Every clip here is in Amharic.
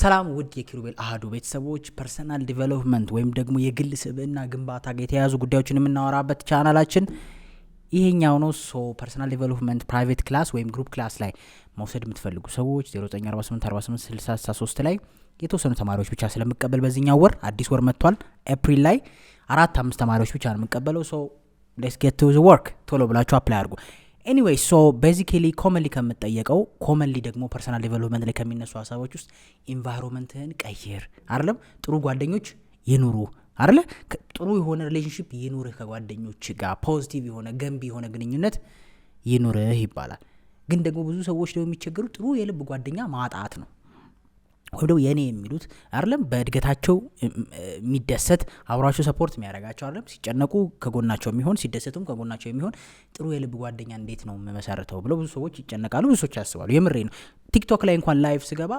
ሰላም ውድ የኪሩቤል አሃዱ ቤተሰቦች ፐርሰናል ዲቨሎፕመንት ወይም ደግሞ የግል ስብዕና ግንባታ ጋር የተያያዙ ጉዳዮችን የምናወራበት ቻናላችን ይሄኛው ነው። ሶ ፐርሰናል ዲቨሎፕመንት ፕራይቬት ክላስ ወይም ግሩፕ ክላስ ላይ መውሰድ የምትፈልጉ ሰዎች 0948486063 ላይ የተወሰኑ ተማሪዎች ብቻ ስለምቀበል በዚህኛው ወር አዲስ ወር መጥቷል። ኤፕሪል ላይ 4-5 ተማሪዎች ብቻ ነው የምቀበለው። ሶ ሌትስ ጌት ቱ ዘ ወርክ ቶሎ ብላችሁ አፕላይ አድርጉ። ኤኒዌይ ሶ ቤዚካሊ ኮመንሊ ከምትጠየቀው ኮመንሊ ደግሞ ፐርሰናል ዲቨሎፕመንት ላይ ከሚነሱ ሀሳቦች ውስጥ ኢንቫይሮንመንትህን ቀይር አይደለም፣ ጥሩ ጓደኞች ይኑሩ አይደለ፣ ጥሩ የሆነ ሪሌሽንሺፕ ይኑርህ ከጓደኞች ጋር ፖዚቲቭ የሆነ ገንቢ የሆነ ግንኙነት ይኑርህ ይባላል። ግን ደግሞ ብዙ ሰዎች ደግሞ የሚቸገሩ ጥሩ የልብ ጓደኛ ማጣት ነው። ወይም ደግሞ የኔ የሚሉት አይደለም በእድገታቸው የሚደሰት አብሯቸው ሰፖርት የሚያደርጋቸው አይደለም፣ ሲጨነቁ ከጎናቸው የሚሆን ሲደሰቱም ከጎናቸው የሚሆን ጥሩ የልብ ጓደኛ እንዴት ነው መመሰርተው ብለው ብዙ ሰዎች ይጨነቃሉ፣ ብዙ ሰዎች ያስባሉ። የምሬ ነው። ቲክቶክ ላይ እንኳን ላይቭ ስገባ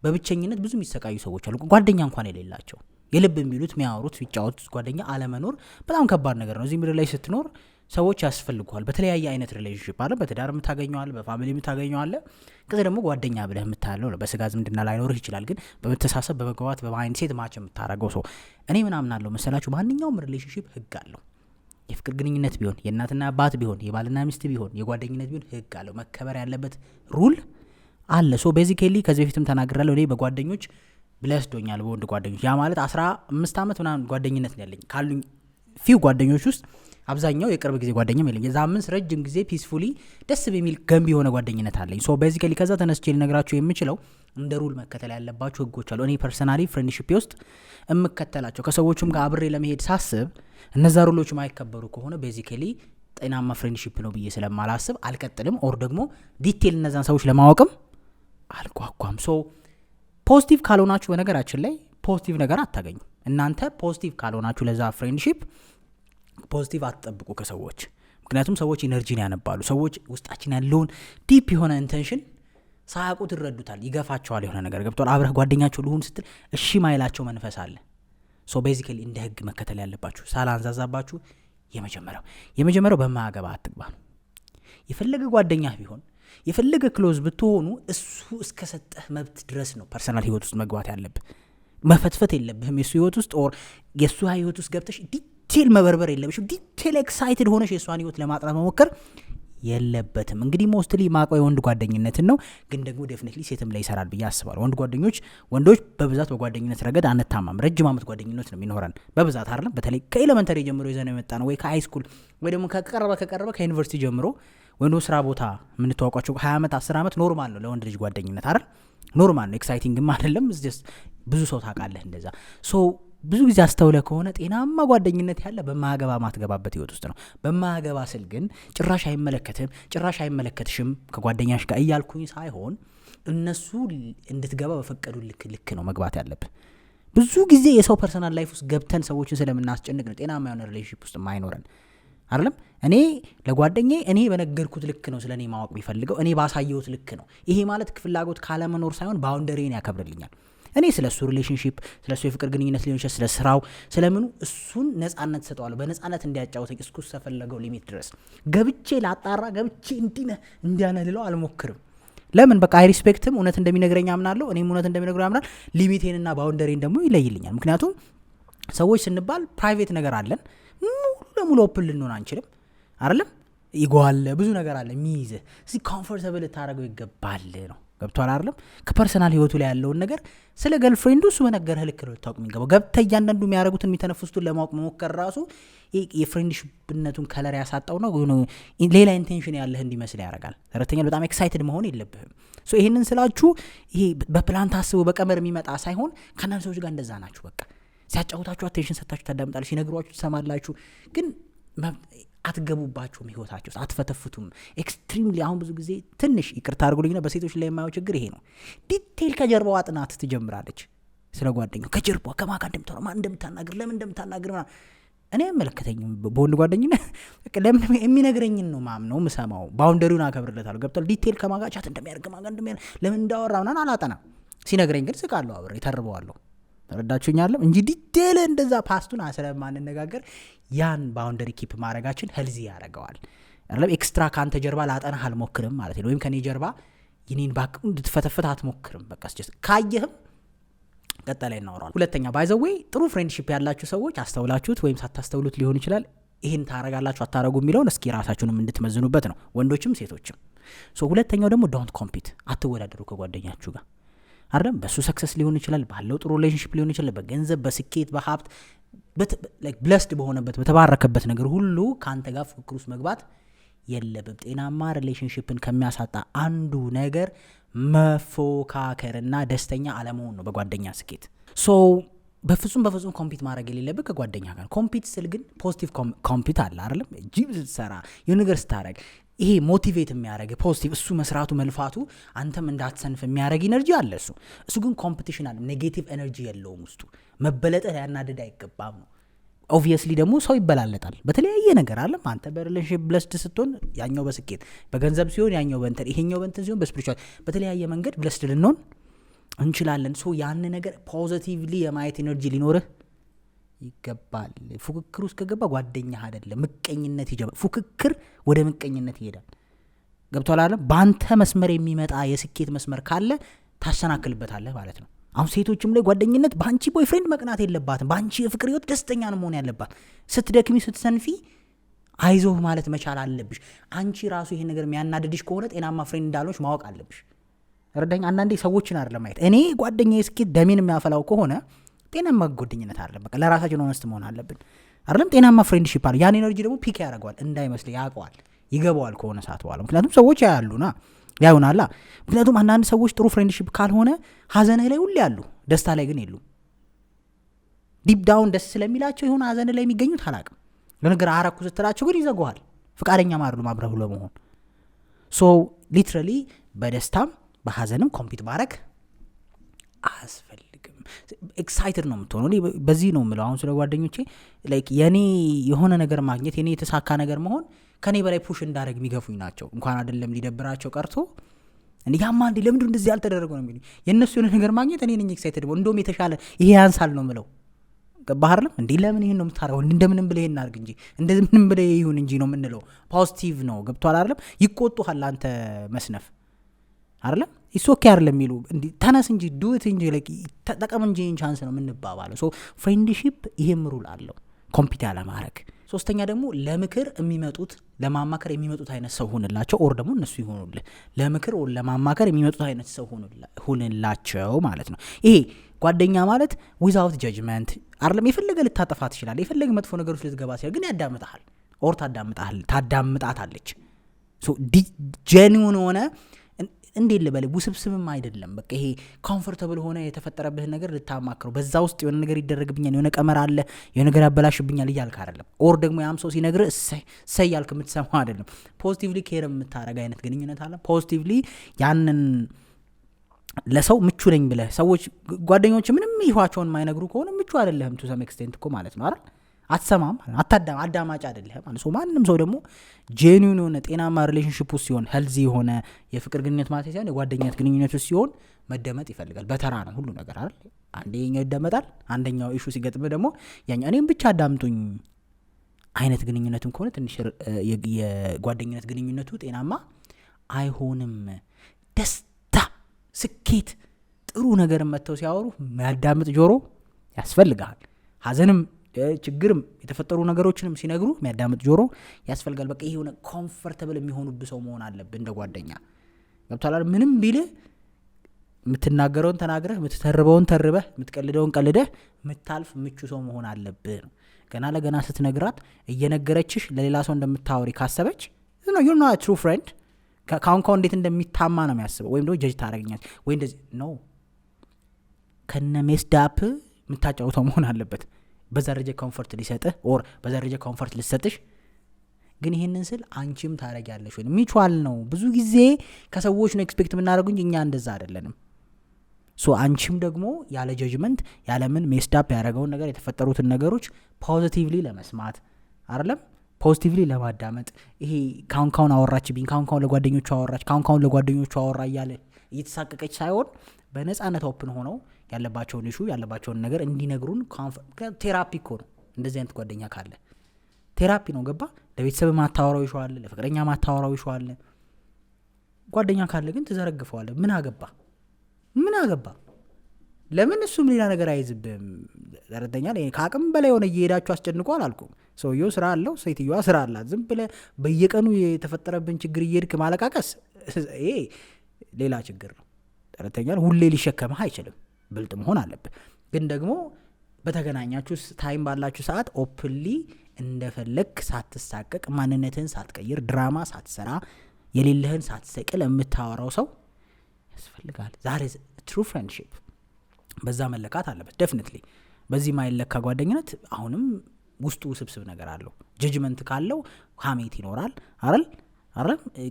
በብቸኝነት ብዙ የሚሰቃዩ ሰዎች አሉ፣ ጓደኛ እንኳን የሌላቸው። የልብ የሚሉት የሚያወሩት የሚጫወቱት ጓደኛ አለመኖር በጣም ከባድ ነገር ነው። እዚህ ምድር ላይ ስትኖር ሰዎች ያስፈልጉሃል። በተለያየ አይነት ሪሌሽንሺፕ አለ፣ በትዳር የምታገኘዋል፣ በፋሚሊ የምታገኘዋል። ከዚህ ደግሞ ጓደኛ ብለህ የምታለው ነው። በስጋ ዝምድና ላይኖርህ ይችላል፣ ግን በመተሳሰብ በመግባባት በማይንድ ሴት ማች የምታረገው ሰው። እኔ ምን አምናለሁ መሰላችሁ? ማንኛውም ሪሌሽንሺፕ ህግ አለው። የፍቅር ግንኙነት ቢሆን፣ የእናትና አባት ቢሆን፣ የባልና ሚስት ቢሆን፣ የጓደኝነት ቢሆን ህግ አለው። መከበር ያለበት ሩል አለ። ሶ ቤዚካሊ ከዚህ በፊትም ተናግራለሁ። እኔ በጓደኞች ብለስዶኛል፣ በወንድ ጓደኞች። ያ ማለት 15 ዓመት ምናምን ጓደኝነት ነው ያለኝ። ካሉኝ ፊው ጓደኞች ውስጥ አብዛኛው የቅርብ ጊዜ ጓደኛም የለኝ። የዛ 5 ረጅም ጊዜ ፒስፉሊ ደስ በሚል ገንቢ የሆነ ጓደኝነት አለኝ። ሶ ቤዚካሊ ከዛ ተነስቼ ልነግራችሁ የምችለው እንደ ሩል መከተል ያለባችሁ ህጎች አሉ። እኔ ፐርሰናሊ ፍሬንድሺፕ ውስጥ የምከተላቸው ከሰዎቹም ጋር አብሬ ለመሄድ ሳስብ እነዛ ሩሎች ማይከበሩ ከሆነ ቤዚካሊ ጤናማ ፍሬንድሺፕ ነው ብዬ ስለማላስብ አልቀጥልም። ኦር ደግሞ ዲቴል እነዛን ሰዎች ለማወቅም አልጓጓም። ሶ ፖዚቲቭ ካልሆናችሁ በነገራችን ላይ ፖዚቲቭ ነገር አታገኙ። እናንተ ፖዚቲቭ ካልሆናችሁ ለዛ ፍሬንድሺፕ ፖዚቲቭ አትጠብቁ ከሰዎች። ምክንያቱም ሰዎች ኢነርጂን ያነባሉ። ሰዎች ውስጣችን ያለውን ዲፕ የሆነ ኢንቴንሽን ሳያውቁት ይረዱታል፣ ይገፋቸዋል። የሆነ ነገር ገብቷል። አብረህ ጓደኛቸው ልሁን ስትል እሺ ማይላቸው መንፈስ አለ። ሶ ቤዚካሊ እንደ ህግ መከተል ያለባችሁ ሳላንዛዛባችሁ የመጀመሪያው በማያገባ አትግባ። የፈለገ ጓደኛህ ቢሆን የፈለገ ክሎዝ ብትሆኑ እሱ እስከሰጠህ መብት ድረስ ነው ፐርሰናል ህይወት ውስጥ መግባት ያለብህ። መፈትፈት የለብህም የሱ ህይወት ውስጥ ኦር የሱ ህይወት ውስጥ ገብተሽ ዲቴል መበርበር የለብሽም። ዲቴል ኤክሳይትድ ሆነሽ የሷን ህይወት ለማጥራት መሞከር የለበትም። እንግዲህ ሞስትሊ ማቀው የወንድ ጓደኝነትን ነው፣ ግን ደግሞ ዴፊኒትሊ ሴትም ላይ ይሰራል ብዬ አስባለሁ። ወንዶች በብዛት በጓደኝነት ረገድ አንታማም። ረጅም ዓመት ጓደኝነት ነው የሚኖረን በብዛት አይደለም። በተለይ ከኤሌመንተሪ ጀምሮ ይዘነው የመጣ ነው፣ ወይ ከሃይ ስኩል ወይ ደግሞ ከቀረበ ከዩኒቨርሲቲ ጀምሮ ወንዶ ስራ ቦታ የምንተዋውቃቸው 20 ዓመት 10 ዓመት ኖርማል ነው ለወንድ ልጅ ጓደኝነት አይደል? ኖርማል ነው። ኤክሳይቲንግም አይደለም። ብዙ ሰው ታውቃለህ እንደዛ። ሶ ብዙ ጊዜ አስተውለ ከሆነ ጤናማ ጓደኝነት ያለ በማያገባ ማትገባበት ህይወት ውስጥ ነው። በማያገባ ስል ግን ጭራሽ አይመለከትም ጭራሽ አይመለከትሽም ከጓደኛሽ ጋር እያልኩኝ ሳይሆን እነሱ እንድትገባ በፈቀዱ ልክ ነው መግባት ያለብን። ብዙ ጊዜ የሰው ፐርሰናል ላይፍ ውስጥ ገብተን ሰዎችን ስለምናስጨንቅ ነው ጤናማ የሆነ ሪሌሽንሺፕ ውስጥ ማይኖረን አይደለም። እኔ ለጓደኛዬ እኔ በነገርኩት ልክ ነው ስለኔ ማወቅ ቢፈልገው፣ እኔ ባሳየሁት ልክ ነው። ይሄ ማለት ፍላጎት ካለመኖር ሳይሆን ባውንደሪን ያከብርልኛል። እኔ ስለሱ ሪሌሽንሺፕ ስለሱ የፍቅር ግንኙነት ሊሆን ይችላል፣ ስለ ስራው ስለምኑ እሱን ነጻነት ሰጠዋለሁ። በነጻነት እንዲያጫውተኝ እስኩ ተፈለገው ሊሚት ድረስ ገብቼ ላጣራ ገብቼ እንዲያነልለው አልሞክርም። ለምን? በቃ አይ ሪስፔክትም። እውነት እንደሚነግረኝ አምናለሁ፣ እኔም እውነት እንደሚነግረው ያምናል። ሊሚቴንና ባውንደሪን ደግሞ ይለይልኛል። ምክንያቱም ሰዎች ስንባል ፕራይቬት ነገር አለን፣ ሙሉ ኦፕን ልንሆን አንችልም አይደለም። ይጓለ ብዙ ነገር አለ ሚይዝህ። እዚህ ኮምፎርታብል ልታደርገው ይገባል ነው። ገብቷል አይደለም? ከፐርሰናል ህይወቱ ላይ ያለውን ነገር ስለ ገርልፍሬንዱ እሱ በነገርህ ልክ ነው ልታውቅ የሚገባው። ገብተህ እያንዳንዱ የሚያደርጉትን የሚተነፍሱትን ለማወቅ መሞከር ራሱ የፍሬንድሽፕነቱን ከለር ያሳጣው ነው። ሌላ ኢንቴንሽን ያለህ እንዲመስል ያደርጋል። ተረተኛል። በጣም ኤክሳይትድ መሆን የለብህም። ሶ ይሄንን ስላችሁ ይሄ በፕላን ታስቦ በቀመር የሚመጣ ሳይሆን ከአንዳንድ ሰዎች ጋር እንደዛ ናችሁ። በቃ ሲያጫውታችሁ አቴንሽን ሰጥታችሁ ታዳምጣላችሁ፣ ሲነግሯችሁ ትሰማላችሁ፣ ግን አትገቡባችሁም ህይወታችሁ ውስጥ አትፈተፍቱም። ኤክስትሪምሊ አሁን ብዙ ጊዜ ትንሽ ይቅርታ አድርጉልኝና በሴቶች ላይ የማየው ችግር ይሄ ነው። ዲቴል ከጀርባዋ ጥናት ትጀምራለች ስለ ጓደኛው፣ ከጀርባዋ ከማን ጋር እንደምታወራ፣ ማን እንደምታናግር፣ ለምን እንደምታናግር ምናምን። እኔ አይመለከተኝም። በወንድ ጓደኝነት ለምን የሚነግረኝን ነው ማምነው የምሰማው። ባውንደሪውን አከብርለታለሁ። ገብቷል። ዲቴል ከማጋጫት እንደሚያደርግ ማን ጋር እንደሚያደርግ ለምን እንዳወራ ምናምን አላጠናም። ሲነግረኝ ግን ስቃለሁ፣ አብሬ ተርበዋለሁ። ተረዳችሁኛል እንጂ ዲቴል እንደዛ ፓስቱን ስለማንነጋገር ያን ባውንደሪ ኪፕ ማድረጋችን ሄልዚ ያደርገዋል። አይደለም ኤክስትራ ካንተ ጀርባ ላጠናህ አልሞክርም ማለት ነው። ወይም ከኔ ጀርባ የኔን ባክ እንድትፈተፍት አትሞክርም። በቃ ካየህም ቀጣይ እናወራለን። ሁለተኛ ባይ ዘ ዌይ ጥሩ ፍሬንድሺፕ ያላችሁ ሰዎች አስተውላችሁት ወይም ሳታስተውሉት ሊሆን ይችላል ይሄን ታረጋላችሁ አታረጉ የሚለውን እስኪ ራሳችሁንም እንድትመዝኑበት ነው ወንዶችም ሴቶችም። ሁለተኛው ደግሞ ዶንት ኮምፒት አትወዳደሩ ከጓደኛችሁ ጋር አይደለም። በሱ ሰክሰስ ሊሆን ይችላል፣ ባለው ጥሩ ሪሌሽንሺፕ ሊሆን ይችላል፣ በገንዘብ በስኬት በሀብት ላይክ ብለስድ በሆነበት በተባረከበት ነገር ሁሉ ካንተ ጋር ፍክክር ውስጥ መግባት የለብም። ጤናማ ሪሌሽንሺፕን ከሚያሳጣ አንዱ ነገር መፎካከርና ደስተኛ አለመሆን ነው በጓደኛ ስኬት። በፍጹም ኮምፒት ማድረግ የሌለብህ ከጓደኛ ጋር። ኮምፒት ስል ግን ፖዚቲቭ ኮምፒት አለ አይደለም። ጂም ስትሰራ የሆነ ነገር ስታረግ ይሄ ሞቲቬት የሚያደርግ ፖዚቲቭ እሱ መስራቱ መልፋቱ አንተም እንዳትሰንፍ የሚያደርግ ኢነርጂ አለ እሱ ግን ኮምፒቲሽን አለ። ኔጌቲቭ ኤነርጂ የለውም ውስጡ። መበለጥህ ያናድድ አይገባም ነው። ኦብቪየስሊ ደግሞ ሰው ይበላለጣል በተለያየ ነገር አለም። አንተ በሪሌሽንሺፕ ብለስድ ስትሆን ያኛው በስኬት በገንዘብ ሲሆን ያኛው በእንትን ይሄኛው በእንትን ሲሆን በስፒሪቹዋል በተለያየ መንገድ ብለስድ ልንሆን እንችላለን። ያን ነገር ፖዚቲቭሊ የማየት ኢነርጂ ሊኖርህ ይገባል። ፉክክር ውስጥ ከገባ ጓደኛህ አይደለም ምቀኝነት ይጀምራል። ፉክክር ወደ ምቀኝነት ይሄዳል። ገብቶሃል አይደል? በአንተ መስመር የሚመጣ የስኬት መስመር ካለ ታሰናክልበታለህ ማለት ነው። አሁን ሴቶችም ላይ ጓደኝነት በአንቺ ቦይፍሬንድ መቅናት የለባትም። በአንቺ የፍቅር ህይወት ደስተኛ ነው መሆን ያለባት። ስትደክሚ ስትሰንፊ አይዞህ ማለት መቻል አለብሽ። አንቺ ራሱ ይሄን ነገር የሚያናድድሽ ከሆነ ጤናማ ፍሬንድ እንዳልሆንሽ ማወቅ አለብሽ። ረዳኝ። አንዳንዴ ሰዎችን አይደለም ማየት። እኔ ጓደኛዬ ስኬት ደሜን የሚያፈላው ከሆነ ጤናማ ጓደኝነት አይደለም። በቃ ለራሳችን ሆነስት መሆን አለብን አይደለም። ጤናማ ፍሬንድሺፕ አለ። ያን ኤነርጂ ደግሞ ፒክ ያደርገዋል እንዳይመስል ያውቀዋል፣ ይገባዋል ከሆነ ሰዓት በኋላ። ምክንያቱም ሰዎች ያዩናላ። ምክንያቱም አንዳንድ ሰዎች ጥሩ ፍሬንድሺፕ ካልሆነ ሀዘንህ ላይ ሁሌ ያሉ፣ ደስታ ላይ ግን የሉም። ዲፕ ዳውን ደስ ስለሚላቸው የሆነ ሀዘንህ ላይ የሚገኙት አላቅም። ለነገር አረኩ ስትላቸው ግን ይዘጉሃል። ፍቃደኛ ማድረግ ማብረሁ ለመሆን ሊትራሊ በደስታም በሀዘንም ኮምፒት ማድረግ አያስፈልግም። ኤክሳይትድ ነው የምትሆነው። በዚህ ነው የምለው አሁን ስለ ጓደኞቼ ላይክ የኔ የሆነ ነገር ማግኘት የኔ የተሳካ ነገር መሆን ከኔ በላይ ፑሽ እንዳደረግ የሚገፉኝ ናቸው። እንኳን አይደለም ሊደብራቸው ቀርቶ ያማ እንዴ ለምንድን እንደዚህ ያልተደረገው ነው የሚሉኝ። የእነሱ የሆነ ነገር ማግኘት እኔ ነኝ ኤክሳይትድ እንደውም የተሻለ ይሄ ያንሳል ነው የምለው። ባህርለም እንዴ ለምን ይሄን ነው የምታረገው? እንደምንም ብለህ ይሄን አድርግ እንጂ እንደምንም ብለህ ይሁን እንጂ ነው የምንለው። ፖዚቲቭ ነው። ገብቷል አይደለም? ይቆጡሃል አንተ መስነፍ አይደለም ኢሶኬ አይደለም የሚሉ እንዴ ተነስ እንጂ ዱት እንጂ ላይክ ተጠቀም እንጂ ቻንስ ነው የምንባባለው። ፍሬንድሺፕ ይሄም ሩል አለው ኮምፒት ያለ ማድረግ። ሶስተኛ ደግሞ ለምክር የሚመጡት ለማማከር የሚመጡት አይነት ሰው ሁንላቸው፣ ኦር ደግሞ እነሱ ይሆኑልህ። ለምክር ኦር ለማማከር የሚመጡት አይነት ሰው ሁንላቸው ማለት ነው። ይሄ ጓደኛ ማለት ዊዛውት ጀጅመንት አይደለም። የፈለገ ልታጠፋ ትችላለህ፣ የፈለገ መጥፎ ነገሮች ልትገባ ትችላለህ፣ ግን ያዳምጣል ኦር ታዳምጣታለች። ጄኒውን ሆነ እንዴት ልበል ውስብስብም አይደለም። በቃ ይሄ ኮምፎርታብል ሆነ የተፈጠረብህን ነገር ልታማክረው። በዛ ውስጥ የሆነ ነገር ይደረግብኛል፣ የሆነ ቀመር አለ፣ የሆነ ነገር ያበላሽብኛል እያልክ አይደለም። ኦር ደግሞ ያም ሰው ሲነግርህ እሰይ ያልክ የምትሰማው አይደለም። ፖዚቲቭሊ ኬር የምታረግ አይነት ግንኙነት አለ። ፖዚቲቭሊ ያንን ለሰው ምቹ ነኝ ብለህ ሰዎች ጓደኞች ምንም ይኋቸውን የማይነግሩ ከሆነ ምቹ አይደለህም ቱ ሰም ኤክስቴንት እኮ ማለት ነው አይደል? አትሰማም፣ አዳማጭ አይደለህም ማለት ነው። ማንም ሰው ደግሞ ጄኒውን የሆነ ጤናማ ሪሌሽንሺፕ ውስጥ ሲሆን ሄልዚ የሆነ የፍቅር ግንኙነት ማለት ሳይሆን የጓደኝነት ግንኙነት ውስጥ ሲሆን መደመጥ ይፈልጋል። በተራ ነው ሁሉ ነገር አይደል? አንደኛው ይደመጣል፣ አንደኛው ኢሹ ሲገጥም ደግሞ ያኛው እኔም ብቻ አዳምጡኝ አይነት ግንኙነትም ከሆነ ትንሽ የጓደኝነት ግንኙነቱ ጤናማ አይሆንም። ደስታ፣ ስኬት፣ ጥሩ ነገር መጥተው ሲያወሩ የሚያዳምጥ ጆሮ ያስፈልጋል። ሀዘንም ችግርም የተፈጠሩ ነገሮችንም ሲነግሩ የሚያዳምጥ ጆሮ ያስፈልጋል። በቃ ይሄ ሆነ ኮምፎርታብል የሚሆኑብ ሰው መሆን አለብህ እንደ ጓደኛ። ገብቶሃል? ምንም ቢልህ የምትናገረውን ተናግረህ፣ የምትተርበውን ተርበህ፣ የምትቀልደውን ቀልደህ የምታልፍ ምቹ ሰው መሆን አለብህ ነው። ገና ለገና ስትነግራት እየነገረችሽ ለሌላ ሰው እንደምታወሪ ካሰበች ዩ ኖ ትሩ ፍሬንድ ካሁን እንዴት እንደሚታማ ነው የሚያስበው። ወይም ደግሞ ጀጅ ታደርገኛለች ወይ እንደዚህ ነው ከነ ሜስዳፕ የምታጫውተው መሆን አለበት። በዛ ደረጃ ኮምፎርት ሊሰጥህ ኦር በዛ ደረጃ ኮምፎርት ልሰጥሽ። ግን ይሄንን ስል አንቺም ታረጋለሽ ወይ ሚቹዋል ነው። ብዙ ጊዜ ከሰዎች ነው ኤክስፔክት የምናደርገው እንጂ እኛ እንደዛ አይደለንም። አንቺም ደግሞ ያለ ጀጅመንት ያለምን ሜስዳፕ ያደረገውን ነገር የተፈጠሩትን ነገሮች ፖዚቲቭሊ ለመስማት አይደለም ፖዚቲቭሊ ለማዳመጥ። ይሄ ካሁን አወራችብኝ፣ ካሁን ለጓደኞቹ አወራች፣ ካሁን ለጓደኞቹ አወራ እያለ እየተሳቀቀች ሳይሆን በነፃነት ኦፕን ሆነው ያለባቸውን ኢሹ ያለባቸውን ነገር እንዲነግሩን። ቴራፒ እኮ ነው እንደዚህ አይነት ጓደኛ ካለ ቴራፒ ነው። ገባ? ለቤተሰብ ማታወራው ይሻዋል፣ ለፍቅረኛ ማታወራው ይሻዋል። ጓደኛ ካለ ግን ትዘረግፈዋለህ። ምን አገባ ለምን እሱም ሌላ ነገር አይዝብም ተረተኛል ከአቅም በላይ ሆነ እየሄዳችሁ አስጨንቋል አልኩም ሰውየው ስራ አለው ሴትዮዋ ስራ አላት ዝም ብለህ በየቀኑ የተፈጠረብን ችግር እየሄድክ ማለቃቀስ ይሄ ሌላ ችግር ነው ተረተኛል ሁሌ ሊሸከምህ አይችልም ብልጥ መሆን አለብህ ግን ደግሞ በተገናኛችሁ ታይም ባላችሁ ሰዓት ኦፕንሊ እንደፈለክ ሳትሳቀቅ ማንነትህን ሳትቀይር ድራማ ሳትሰራ የሌለህን ሳትሰቅል የምታወራው ሰው ያስፈልጋል ዛሬ ትሩ ፍሬንድሺፕ በዛ መለካት አለበት definitely በዚህ ማይለካ ጓደኝነት አሁንም ውስጡ ስብስብ ነገር አለው ጀጅመንት ካለው ሀሜት ይኖራል አይደል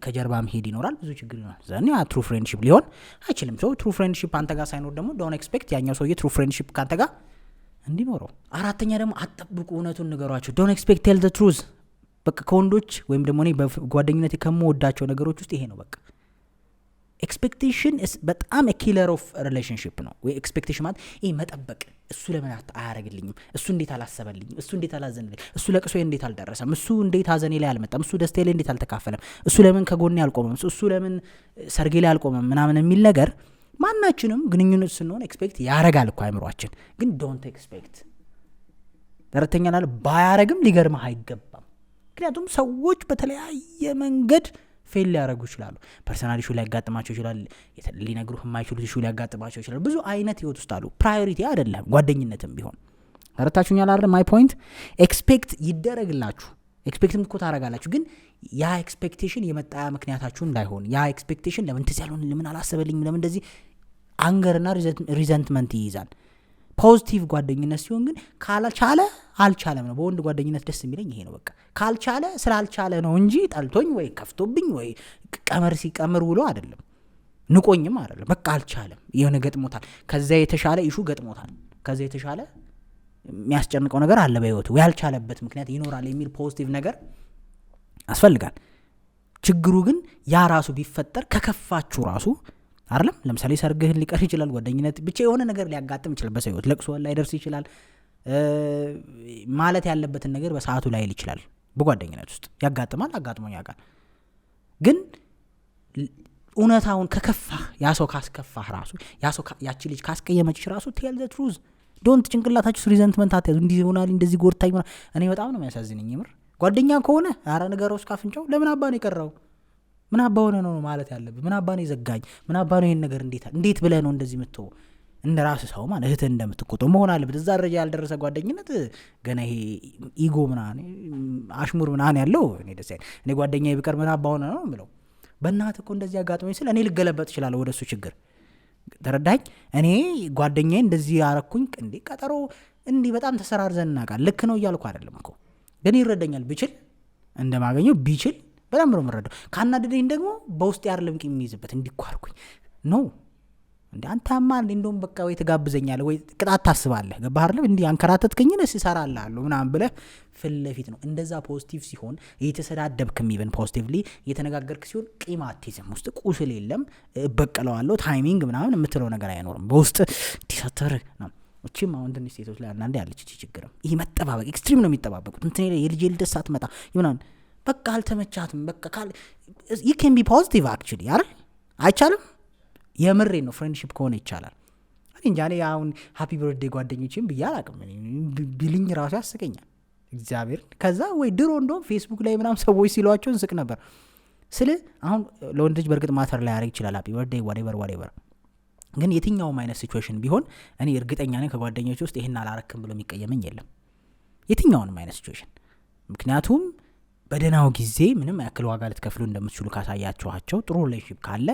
ከጀርባ መሄድ ይኖራል ብዙ ችግር ይኖራል ዘኔ ትሩ ፍሬንድሺፕ ሊሆን አይችልም ሰው ትሩ ፍሬንድሺፕ አንተ ጋር ሳይኖር ደግሞ ዶንት ኤክስፔክት ያኛው ሰውዬ ትሩ ፍሬንድሺፕ ካንተ ጋር እንዲኖረው አራተኛ ደግሞ አጠብቁ እውነቱን ንገሯቸው ዶንት ኤክስፔክት ቴል ዘ ትሩዝ በቃ ከወንዶች ወይም ደግሞ እኔ በጓደኝነት ከመወዳቸው ነገሮች ውስጥ ይሄ ነው በቃ ኤክስፔክቴሽን በጣም ኪለር ኦፍ ሪሌሽንሺፕ ነው ወይ ኤክስፔክቴሽን ማለት ይሄ መጠበቅ እሱ ለምን አያረግልኝም እሱ እንዴት አላሰበልኝም እሱ እንዴት አላዘንልኝ እሱ ለቅሶዬ እንዴት አልደረሰም እሱ እንዴት ሀዘኔ ላይ አልመጣም እሱ ደስታዬ ላይ እንዴት አልተካፈለም እሱ ለምን ከጎኔ አልቆመም እሱ ለምን ሰርጌ ላይ አልቆመም ምናምን የሚል ነገር ማናችንም ግንኙነት ስንሆን ኤክስፔክት ያረጋል እኮ አይምሮአችን ግን ዶንት ኤክስፔክት ተረተኛናል ባያረግም ሊገርምህ አይገባም ምክንያቱም ሰዎች በተለያየ መንገድ ፌል ሊያረጉ ይችላሉ ፐርሰናል ኢሹ ሊያጋጥማቸው ይችላል ሊነግሩህ የማይችሉት ኢሹ ሊያጋጥማቸው ይችላል ብዙ አይነት ህይወት ውስጥ አሉ ፕራዮሪቲ አይደለም ጓደኝነትም ቢሆን ተረታችሁኛል አይደል ማይ ፖይንት ኤክስፔክት ይደረግላችሁ ኤክስፔክትም እኮ ታረጋላችሁ ግን ያ ኤክስፔክቴሽን የመጣያ ምክንያታችሁ እንዳይሆን ያ ኤክስፔክቴሽን ለምን እንደዚህ ያልሆነ ለምን አላሰበልኝም ለምን እንደዚህ አንገርና ሪዘንትመንት ይይዛል ፖዚቲቭ ጓደኝነት ሲሆን ግን ካልቻለ አልቻለም ነው በወንድ ጓደኝነት ደስ የሚለኝ ይሄ ነው በቃ ካልቻለ ስላልቻለ ነው እንጂ ጠልቶኝ ወይ ከፍቶብኝ ወይ ቀመር ሲቀምር ውሎ አይደለም ንቆኝም አይደለም በቃ አልቻለም የሆነ ገጥሞታል ከዛ የተሻለ ኢሹ ገጥሞታል ከዛ የተሻለ የሚያስጨንቀው ነገር አለ በህይወቱ ያልቻለበት ምክንያት ይኖራል የሚል ፖዚቲቭ ነገር ያስፈልጋል ችግሩ ግን ያ ራሱ ቢፈጠር ከከፋችሁ ራሱ አይደለም ለምሳሌ ሰርግህን ሊቀር ይችላል ጓደኝነት ብቻ የሆነ ነገር ሊያጋጥም ይችላል በሰው ህይወት ለቅሶ ላይ ደርስ ይችላል ማለት ያለበትን ነገር በሰዓቱ ላይ ይችላል በጓደኝነት ውስጥ ያጋጥማል አጋጥሞኝ ያውቃል ግን እውነታውን ከከፋህ ያ ሰው ካስከፋህ ራሱ ያ ሰው ያቺ ልጅ ካስቀየመችሽ ራሱ ቴል ዘ ትሩዝ ዶንት ጭንቅላታችሁ ሪዘንትመንት አትያዙ እንዲህ ይሆናል እንደዚህ ጎርታኝ እኔ በጣም ነው የሚያሳዝነኝ ይምር ጓደኛ ከሆነ አረ ነገሮስ ካፍንጫው ለምን አባ ነው የቀረው ምን አባ ሆነ ነው ማለት ያለብህ ምን አባ ነው ይዘጋኝ ምን አባ ነው ይሄን ነገር እንዴት ብለህ ነው እንደዚህ ምትው እንደ ራስ ሰው ማለት እህት እንደምትቆጠው መሆን አለበት እዛ ደረጃ ያልደረሰ ጓደኝነት ገና ይሄ ኢጎ ምናምን አሽሙር ምናምን ያለው እኔ ደስ አይል እኔ ጓደኛዬ ቢቀር ምን አባ ሆነ ነው የምለው በእናትህ እኮ እንደዚህ አጋጥሞኝ ስለ እኔ ልገለበጥ እችላለሁ ወደሱ ችግር ተረዳኝ እኔ ጓደኛዬ እንደዚህ ያረኩኝ እንዴ ቀጠሮ እንዲህ በጣም ተሰራርዘን እናውቃለን ልክ ነው እያልኩ አይደለም እኮ ግን ይረዳኛል ብችል እንደማገኘው ቢችል በጣም ነው የምረዳው ካናደደኝ ደግሞ በውስጥ ያርለም ቂም የሚይዝበት እንዲኳርኩኝ ነው እንዴ አንተማ እንደውም በቃ ወይ ተጋብዘኛለህ ወይ ቅጣት ታስባለህ ገባህ አይደል እንዴ አንከራተትከኝ ነስ ይሰራልሃለሁ ምናምን ብለህ ፍለፊት ነው እንደዛ ፖዚቲቭ ሲሆን እየተሰዳደብክም ኢቭን ፖዚቲቭሊ እየተነጋገርክ ሲሆን ቂም አትይዝም ውስጥ ቁስል የለም በቀለዋለሁ ታይሚንግ ምናምን የምትለው ነገር አይኖርም በውስጥ ዲሳተር ነው እቺም አሁን ትንሽ ሴቶች ላይ አንዳንዴ ያለች ችግርም ይሄ መጠባበቅ ኤክስትሪም ነው የሚጠባበቁት እንትን የልጅ ልደስ ሳትመጣ ይሆናል በቃ አልተመቻትም በቃ you can be positive actually አይደል አይቻልም የምሬ ነው ፍሬንድሺፕ ከሆነ ይቻላል እንጃ እኔ አሁን ሃፒ በርዝዴይ ጓደኞቼም ብያላቅም ቢልኝ ራሱ ያስቀኛል እግዚአብሔር ከዛ ወይ ድሮ እንደውም ፌስቡክ ላይ ምናምን ሰዎች ሲሏቸው እንስቅ ነበር ስለ አሁን ለወንድ ልጅ በርግጥ ማተር ላይ ያረግ ይችላል ሃፒ በርዝዴይ whatever ግን የትኛውም አይነት ሲቹዌሽን ቢሆን እኔ እርግጠኛ ነኝ ከጓደኞቼ ውስጥ ይሄን አላረክም ብሎ የሚቀየመኝ የለም የትኛውንም አይነት ሲቹዌሽን ምክንያቱም በደናው ጊዜ ምንም ያክል ዋጋ ልትከፍሉ እንደምትችሉ ካሳያችኋቸው ጥሩ ሪሌሽንሺፕ ካለ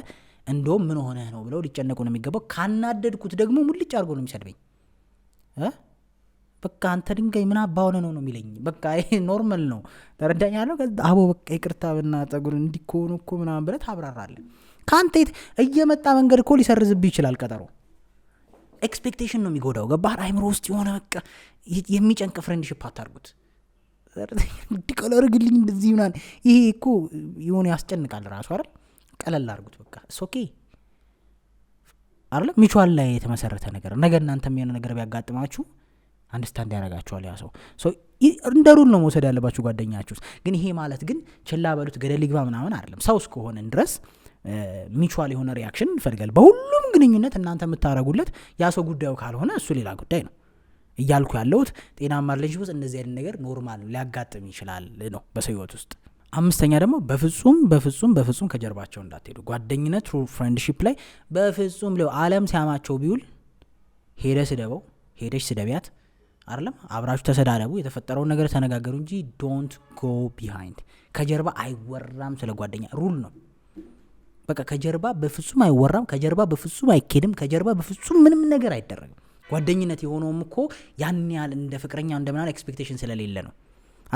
እንደውም ምን ሆነ ነው ብለው ሊጨነቁ ነው የሚገባው ካናደድኩት ደግሞ ሙልጭ አድርጎ ነው የሚሰድበኝ በቃ አንተ ድንጋይ ምን አባ ሆነ ነው የሚለኝ በቃ ይሄ ኖርማል ነው ተረዳኛለሁ አቦ በቃ ይቅርታና ጠጉር እንዲኮኑ እኮ ምናምን ብለህ ታብራራለህ ካንተ እየመጣ መንገድ እኮ ሊሰርዝብህ ይችላል ቀጠሮ ኤክስፔክቴሽን ነው የሚጎዳው ገባህ አይምሮ ውስጥ የሆነ በቃ የሚጨንቅ ፍሬንድሺፕ አታርጉት እንዲቀለርግልኝ እንደዚህ ምናምን ይሄ እኮ የሆነ ያስጨንቃል ራሱ አይደል ቀለል አድርጉት በቃ ኦኬ አይደል ሚቹዋል ላይ የተመሰረተ ነገር ነገር እናንተም የሆነ ነገር ቢያጋጥማችሁ አንደርስታንድ ያደርጋችኋል ያ ሰው ሶ እንደ ሩል ነው መውሰድ ያለባችሁ ጓደኛችሁ ግን ይሄ ማለት ግን ችላ በሉት ገደል ይግባ ምናምን አይደለም ሰው እስከሆነን ድረስ ሚቹዋል የሆነ ሪያክሽን እንፈልጋለን በሁሉም ግንኙነት እናንተ የምታረጉለት ያ ሰው ጉዳዩ ካልሆነ እሱ ሌላ ጉዳይ ነው እያልኩ ያለሁት ጤናማ ሪሌሽንሺፕ ውስጥ እንደዚህ አይነት ነገር ኖርማል ነው ሊያጋጥም ይችላል ነው በሰው ህይወት ውስጥ አምስተኛ ደግሞ በፍጹም ከጀርባቸው እንዳትሄዱ ጓደኝነት ትሩ ፍሬንድሺፕ ላይ በፍጹም ዓለም ሲያማቸው ቢውል ሄደሽ ስደቢያት አይደለም አብራችሁ ተሰዳደቡ የተፈጠረውን ነገር ተነጋገሩ እንጂ ዶንት ጎ ቢሃይንድ ከጀርባ አይወራም ስለ ጓደኛ ሩል ነው በቃ ከጀርባ በፍጹም አይወራም ከጀርባ በፍጹም አይኬድም ከጀርባ በፍጹም ምንም ነገር አይደረግም ጓደኝነት የሆነውም እኮ ያን ያህል እንደ ፍቅረኛ እንደምናል ኤክስፔክቴሽን ስለሌለ ነው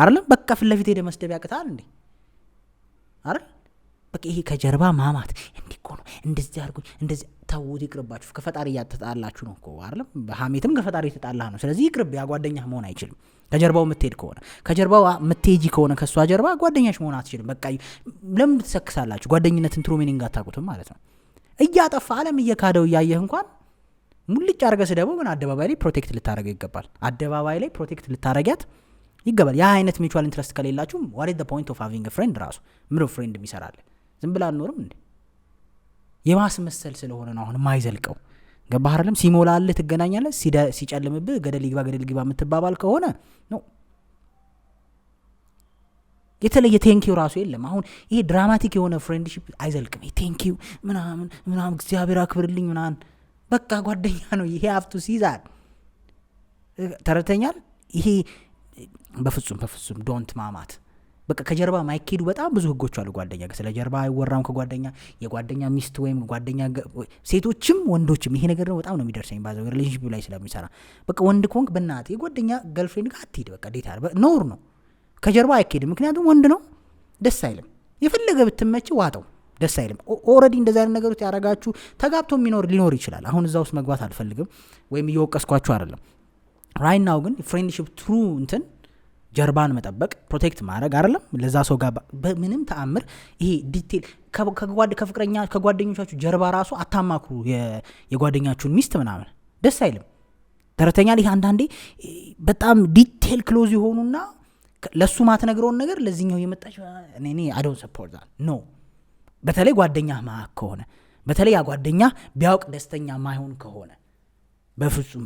አይደለም በቃ ፍለፊት ሄደ መስደብ ያቅታል እንዴ አይደል በቃ ይሄ ከጀርባ ማማት እንዲኮ ነው እንደዚህ አርጉ እንደዚህ ታውት ይቅርባችሁ ከፈጣሪ ያተጣላችሁ ነው እኮ አይደለም በሐሜትም ከፈጣሪ ተጣላህ ነው ስለዚህ ይቅርብ ያ ጓደኛህ መሆን አይችልም ከጀርባው ምትሄድ ከሆነ ከጀርባው ምትሄጂ ከሆነ ከሷ ጀርባ ጓደኛሽ መሆን አትችልም በቃ ለምን ትሰክሳላችሁ ጓደኝነትን ትሩ ሚኒንግ አታውቁትም ማለት ነው እያጠፋ ዓለም እየካደው ያየህ እንኳን ሙልጭ አርገ ስደቡ ግን አደባባይ ላይ ፕሮቴክት ልታረገው ይገባል አደባባይ ላይ ፕሮቴክት ልታረጋት ይገባል ያ አይነት ሚቹዋል ኢንትረስት ከሌላችሁ what is the point of having a friend ራሱ ምን ፍሬንድ የሚሰራል ዝም ብላ አንኖርም እንዴ የማስመሰል ስለሆነ ነው አሁን ማይዘልቀው ገባህ አይደለም ሲሞላልህ ትገናኛለህ ሲጨልምብህ ገደል ይግባ የምትባባል ከሆነ ነው የተለየ ቴንኪው ራሱ የለም አሁን ይሄ ድራማቲክ የሆነ ፍሬንድሺፕ አይዘልቅም ይሄ ቴንኪው ምናምን እግዚአብሔር አክብርልኝ ምናምን በቃ ጓደኛ ነው ይሄ have to see that ተረተኛል ይሄ በፍጹም ዶንት ማማት በቃ ከጀርባ ማይኬዱ በጣም ብዙ ህጎች አሉ ጓደኛ ስለ ጀርባ አይወራም ከጓደኛ የጓደኛ ሚስት ወይም ጓደኛ ሴቶችም ወንዶችም ይሄ ነገር ነው በጣም ነው የሚደርሰኝ ባዘው ሪሌሽንሺፕ ላይ ስለሚሰራ በቃ ወንድ ኮንክ በእናት የጓደኛ ገርልፍሬንድ ጋር አትሄድ በቃ ዴታ ኖር ነው ከጀርባ አይኬድም ምክንያቱም ወንድ ነው ደስ አይልም የፈለገ ብትመጪ ዋጠው ደስ አይልም ኦሬዲ እንደዛ አይነት ነገሮች ያረጋችሁ ተጋብቶ ሊኖር ይችላል አሁን እዛው ውስጥ መግባት አልፈልግም ወይም እየወቀስኳችሁ አይደለም ራይት ናው ግን ፍሬንድሺፕ ትሩ እንትን ጀርባን መጠበቅ ፕሮቴክት ማድረግ አይደለም ለዛ ሰው ጋር በምንም ተአምር ይሄ ዲቴል ከጓደኞቻችሁ ጀርባ ራሱ አታማክሩ የጓደኛችሁን ሚስት ምናምን ደስ አይልም ተረተኛል ይሄ አንዳንዴ በጣም ዲቴል ክሎዝ ይሆኑና ለሱ ማትነግረውን ነገር ለዚህኛው የመጣች እኔ I don't support that no በተለይ ጓደኛ ማክ ከሆነ በተለይ ያ ጓደኛ ቢያውቅ ደስተኛ ማይሆን ከሆነ በፍጹም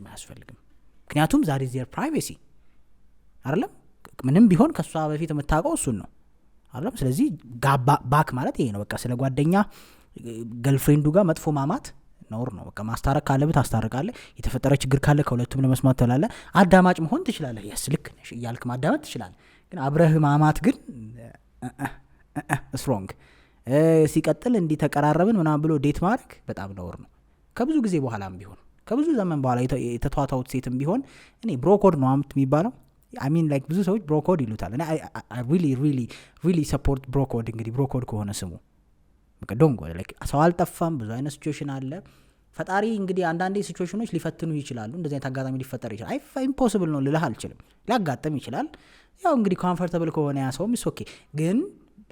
አያስፈልግም ምክንያቱም ዛሬ their privacy አይደለም ምንም ቢሆን ከሷ በፊት የምታውቀው እሱን ነው አይደለም ስለዚህ ባክ ማለት ይሄ ነው በቃ ስለ ጓደኛ ገርልፍሬንዱ ጋር መጥፎ ማማት ኖር ነው በቃ ማስታረቅ ካለበት አስታርቃለህ የተፈጠረ ችግር ካለ ከሁለቱም ለመስማት ተላለ አዳማጭ መሆን ትችላለህ ያስልክ ነሽ ይያልክ ማዳመጥ ትችላለህ ግን አብረህ ማማት ግን ስትሮንግ ሲቀጥል እንዲ ተቀራረብን ምናምን ብሎ ዴት ማድረግ በጣም ኖር ነው ከብዙ ጊዜ በኋላም ቢሆን ከብዙ ዘመን በኋላ የተቷቷውት ሴትም ቢሆን እኔ ብሮኮድ ነው አምት የሚባለው I mean like ብዙ ሰዎች ብሮኮድ ይሉታል እና I really support ብሮኮድ እንግዲህ ብሮኮድ ከሆነ ስሙ በቃ ዶንጎ like ሰው አልጠፋም ብዙ አይነት ሲቹዌሽን አለ ፈጣሪ እንግዲህ አንዳንዴ ሲቹዌሽኖች ሊፈትኑ ይችላሉ እንደዚህ አይነት አጋጣሚ ሊፈጠር ይችላል impossible ነው ልልህ አልችልም ሊያጋጥም ይችላል ያው እንግዲህ ኮምፎርታብል ከሆነ ያ ሰውም is okay ግን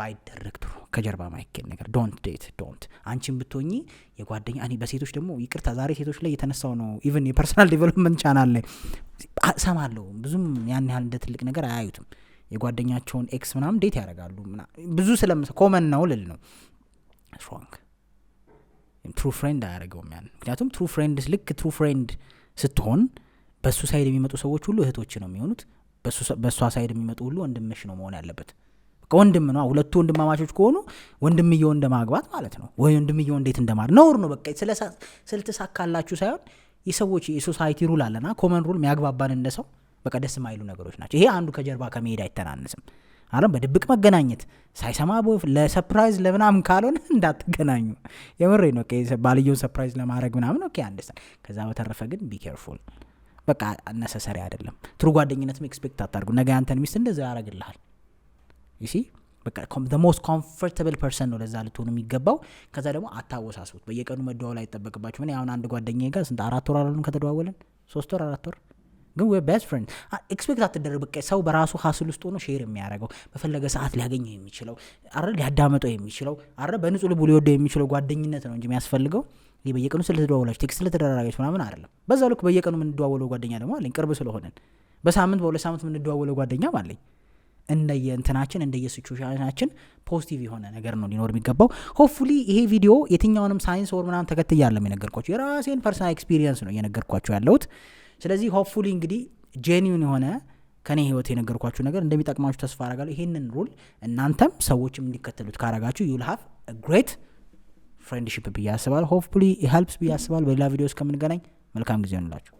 ባይደረግ ጥሩ ከጀርባ ማይከን ነገር don't አንቺም ብትሆኚ የጓደኛ እኔ በሴቶች ደግሞ ይቅርታ ዛሬ ሴቶች ላይ የተነሳው ነው ኢቭን የፐርሰናል ዴቨሎፕመንት ቻናል ላይ ሰማለሁ ብዙም ያን ያህል እንደ ትልቅ ነገር አያዩትም የጓደኛቸውን ኤክስ ምናምን ዴት ያደርጋሉ ብዙ ኮመን ነው ልል ነው strong ትሩ ፍሬንድ አያደርገውም ያን ምክንያቱም ትሩ ፍሬንድስ ልክ ትሩ ፍሬንድ ስትሆን በሱ ሳይድ የሚመጡ ሰዎች ሁሉ እህቶች ነው የሚሆኑት በሷ ሳይድ የሚመጡ ሁሉ ወንድምሽ ነው መሆን ያለበት ወንድም ነው ሁለቱ ወንድማማቾች ከሆኑ ወንድምየው እንደማግባት ማለት ነው ወይ ወንድምየው እንዴት እንደማር ነውር ነው በቃ ስለተሳካላችሁ ሳይሆን የሰዎች የሶሳይቲ ሩል አለና ኮመን ሩል የሚያግባባን እንደሰው በቃ ደስ ማይሉ ነገሮች ናቸው ይሄ አንዱ ከጀርባ ከመሄድ አይተናነስም አረም በድብቅ መገናኘት ሳይሰማ ለሰርፕራይዝ ለምናምን ካልሆነ እንዳትገናኙ የምሬ ነው ባልየውን ሰርፕራይዝ ለማድረግ ምናምን ኦኬ አንደርስታንድ ከዛ በተረፈ ግን ቢ ኬርፉል በቃ ነሰሰሪ አይደለም ትሩ ጓደኝነትም ኤክስፔክት አታርጉ ነገ አንተን ሚስት እንደዛ ያደርግልሃል you see በቃ the most comfortable person ነው ለዛ ልትሆኑ የሚገባው ከዛ ደግሞ አታወሳስቡት በየቀኑ መደዋወል አይጠበቅባችሁ ምን ያውን አንድ ጓደኛዬ ጋር ስንት 4 ወር አሉን ከተደዋወለን 3 ወር 4 ወር ግን we're best friends ኤክስፔክት አትደረግ በቃ ሰው በራሱ ሀስል ውስጥ ሆኖ ሼር የሚያደርገው በፈለገ ሰዓት ሊያገኘው የሚችለው አይደል ሊያዳመጠው የሚችለው አይደል በንጹህ ልቡ ሊወደው የሚችለው ጓደኝነት ነው እንጂ የሚያስፈልገው ይሄ በየቀኑ ስለተደዋወላችሁ ቴክስት ስለተደራራጋችሁ ምናምን አይደለም በዛው ልክ በየቀኑ ምን ደዋወለው ጓደኛ ደግሞ አለኝ ቅርብ ስለሆነን በሳምንት በሁለት ሳምንት ምን ደዋወለው ጓደኛ አለኝ እንደየእንትናችን እንደየሲቹዌሽናችን ፖዚቲቭ የሆነ ነገር ነው ሊኖር የሚገባው። ሆፕፉሊ ይሄ ቪዲዮ የትኛውንም ሳይንስ ወር ምናምን ተከትዬ አይደለም የነገርኳችሁ፣ የራሴን ፐርሰናል ኤክስፒሪየንስ ነው እየነገርኳችሁ ያለሁት። ስለዚህ ሆፕፉሊ እንግዲህ ጄኒዩን የሆነ ከኔ ህይወት የነገርኳችሁ ነገር እንደሚጠቅማችሁ ተስፋ አደርጋለሁ። ይሄንን ሩል እናንተም ሰዎችም እንዲከተሉት ካረጋችሁ you'll have a great friendship ብዬ አስባለሁ። ሆፕፉሊ it helps ብዬ አስባለሁ። በሌላ ቪዲዮ እስከምንገናኝ መልካም ጊዜ ይሁንላችሁ።